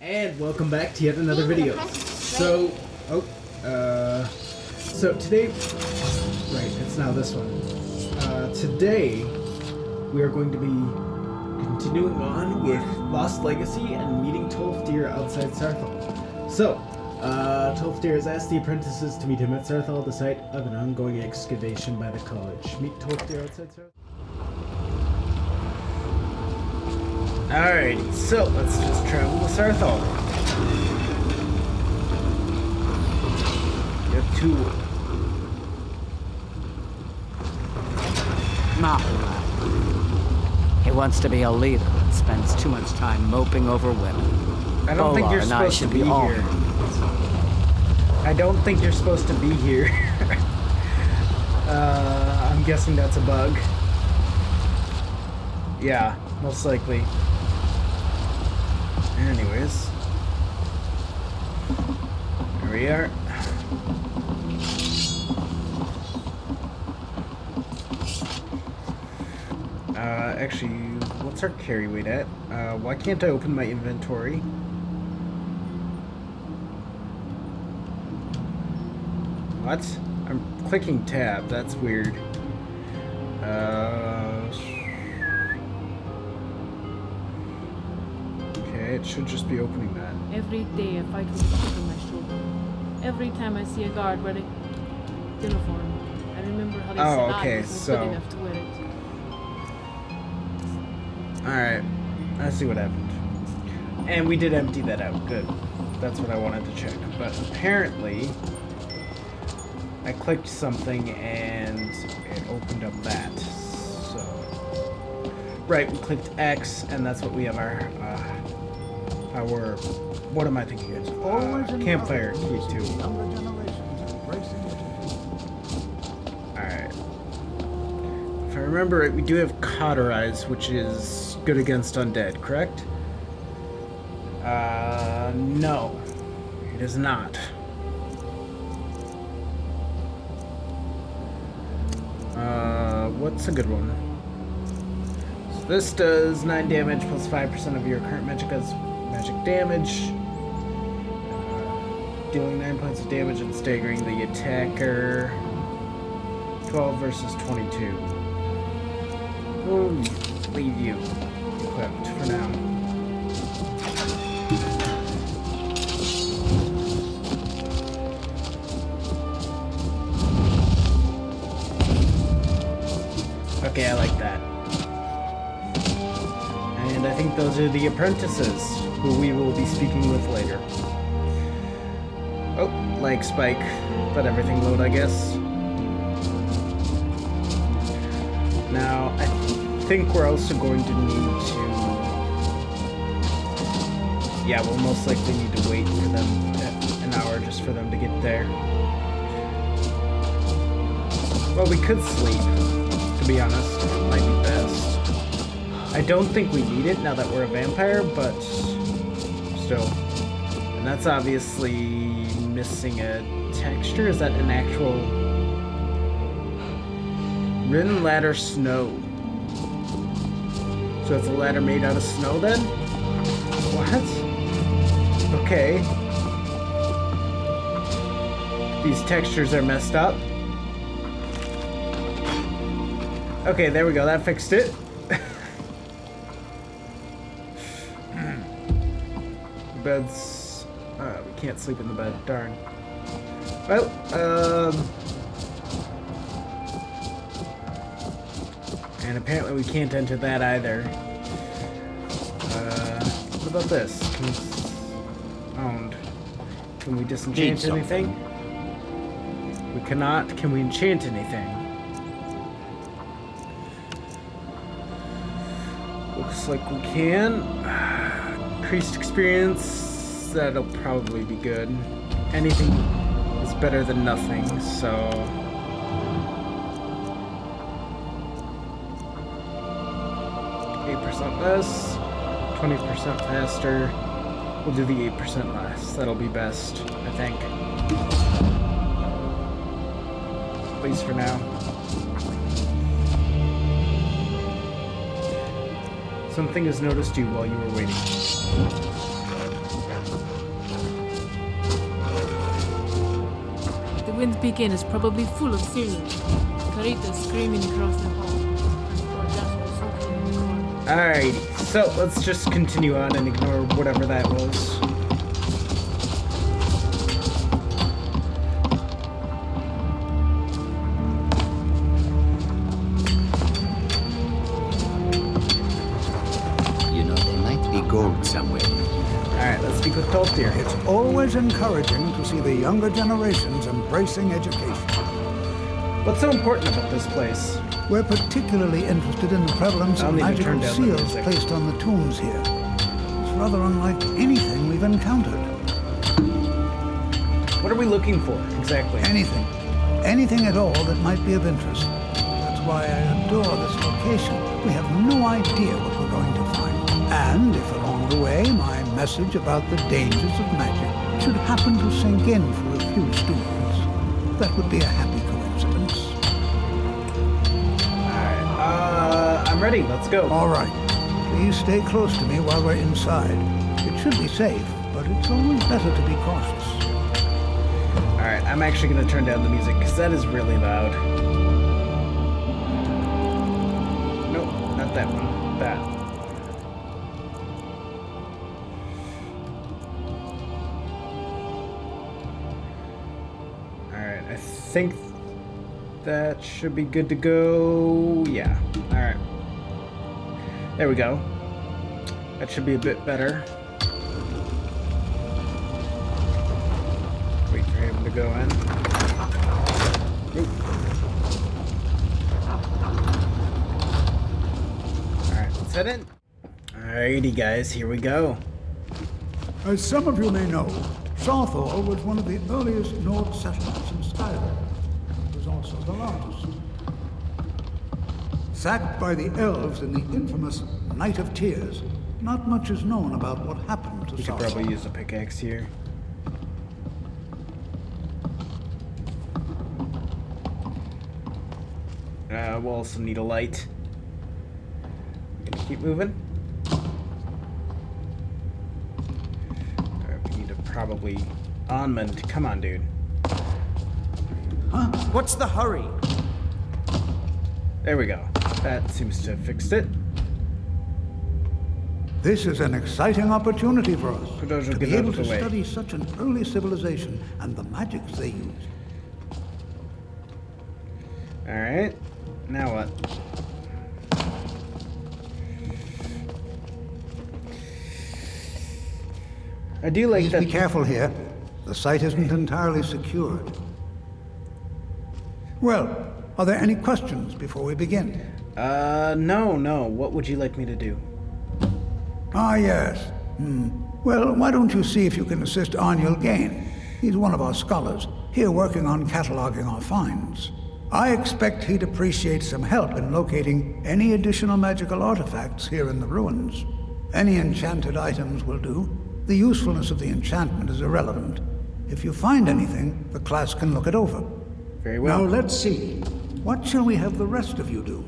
And welcome back to yet another video. So today, right, it's now this one. Today, we are going to be continuing on with Lost Legacy and meeting Tolfdir outside Saarthal. So, Tolfdir has asked the apprentices to meet him at Saarthal, the site of an ongoing excavation by the college. Meet Tolfdir outside Saarthal. Alrighty, so let's just travel to Saarthal. You have two. He wants to be a leader and spends too much time moping over women. I don't think you're supposed to be here. I don't think you're supposed to be here. I'm guessing that's a bug. Yeah, most likely. Anyways, here we are. Actually, what's our carry weight at? Why can't I open my inventory? What? I'm clicking tab, that's weird. Okay, it should just be opening that. Every day I fight with a chip on my shoulder. Every time I see a guard wearing uniform, I remember how they said I wasn't good enough to wear it. Alright, let's see what happened. And we did empty that out, good. That's what I wanted to check. But apparently, I clicked something and it opened up that. So, right, we clicked X and that's what we have our what am I thinking? Campfire key to. Alright. If I remember right, we do have Cauterize, which is good against undead, correct? No. It is not. What's a good one? So this does 9 damage plus 5% of your current magic damage. Dealing 9 points of damage and staggering the attacker. 12 versus 22. We'll leave you equipped for now. Okay, I like that. And I think those are the apprentices who we will be speaking with later. Oh, lag spike. Let everything load, I guess. Now, I think we're also going to need to... Yeah, we'll most likely need to wait for them an hour just for them to get there. Well, we could sleep. To be honest, it might be best. I don't think we need it now that we're a vampire, but still. And that's obviously missing a texture. Is that an actual... Rin ladder snow. So it's a ladder made out of snow then? What? Okay. These textures are messed up. Okay, there we go. That fixed it. Beds. We can't sleep in the bed. Darn. Well, and apparently we can't enter that either. What about this? Owned. Can we disenchant anything? We cannot. Can we enchant anything? Looks like we can. Increased experience. That'll probably be good. Anything is better than nothing, so... less, 20% faster. We'll do the 8% less. That'll be best, I think. At least for now. Something has noticed you while you were waiting. Haven't Begin is probably full of sailors. Caritas screaming across the hall. And poor Jasper soaking in the corn. Alrighty, so let's just continue on and ignore whatever that was. You know, there might be gold somewhere. Alright, let's speak with Tolfdir. It's always encouraging to see the younger generations embracing education. What's so important about this place? We're particularly interested in the prevalence I'll of need to magical turn down the seals music. placed on the tombs here. It's rather unlike anything we've encountered. What are we looking for, exactly? Anything. Anything at all that might be of interest. That's why I adore this location. We have no idea what we're going to find. And if along the way my message about the dangers of magic should happen to sink in for a few students, that would be a happy coincidence. Alright, I'm ready. Let's go. All right. Please stay close to me while we're inside. It should be safe, but it's always better to be cautious. Alright, I'm actually going to turn down the music because that is really loud. Nope, not that one. That. Alright, I think that should be good to go. Yeah, alright. There we go. That should be a bit better. Wait for him to go in. Oop. Alright, let's head in. Alrighty guys, here we go. As some of you may know, Saarthal was one of the earliest Nord settlements in Skyrim. It was also the largest. Sacked by the elves in the infamous Night of Tears, not much is known about what happened to We could Saarthal. probably use a pickaxe here. We'll also need a light. Gonna keep moving. We need to probably Onmund. Come on, dude. Huh? What's the hurry? There we go. That seems to have fixed it. This is an exciting opportunity for us Kudojo, to get be out able of the to way. study such an early civilization and the magics they used. Alright. Now what? I do like Please that. be careful here. The site isn't entirely secured. Well, are there any questions before we begin? No. What would you like me to do? Ah, yes. Well, why don't you see if you can assist Arniel Gain? He's one of our scholars, here working on cataloging our finds. I expect he'd appreciate some help in locating any additional magical artifacts here in the ruins. Any enchanted items will do. The usefulness of the enchantment is irrelevant. If you find anything, the class can look it over. Very well. Now let's see. What shall we have the rest of you do?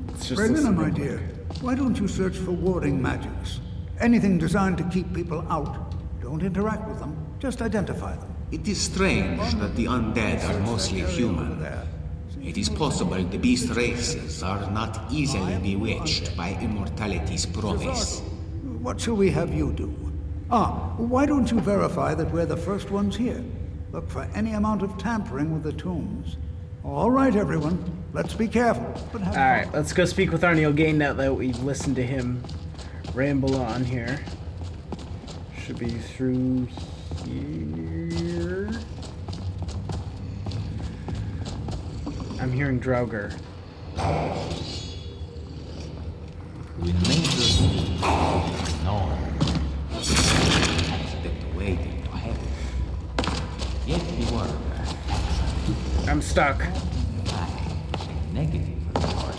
Let's just Brenna, listen my real dear, quick. why don't you search for warding magics? Anything designed to keep people out. Don't interact with them, just identify them. It is strange that the undead are mostly human. It is possible the beast races are not easily bewitched by immortality's promise. What shall we have you do? Why don't you verify that we're the first ones here? Look for any amount of tampering with the tombs. All right, everyone. Let's be careful, but have Alright, fun. let's go speak with Arniel Gain now that we've listened to him ramble on here. Should be through here. I'm hearing Draugr. We may just no accident waiting to happen. Yet we were I'm stuck. negative report.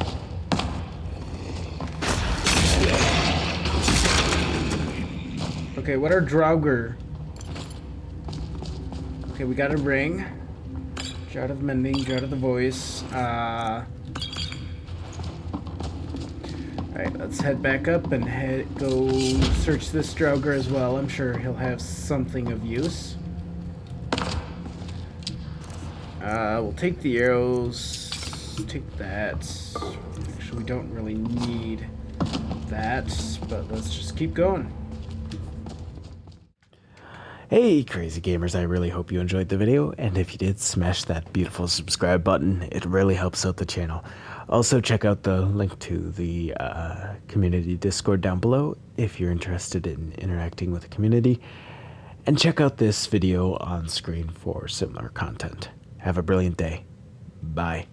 Okay, what are Draugr? Okay, we got a ring. Jar of Mending, Jar of the Voice. Alright, let's head back up and go search this Draugr as well. I'm sure he'll have something of use. We'll take the arrows. Take that. Actually, we don't really need that, but let's just keep going. Hey crazy gamers, I really hope you enjoyed the video, and if you did, smash that beautiful subscribe button. It really helps out the channel. Also check out the link to the community Discord down below if you're interested in interacting with the community, and check out this video on screen for similar content. Have a brilliant day. Bye.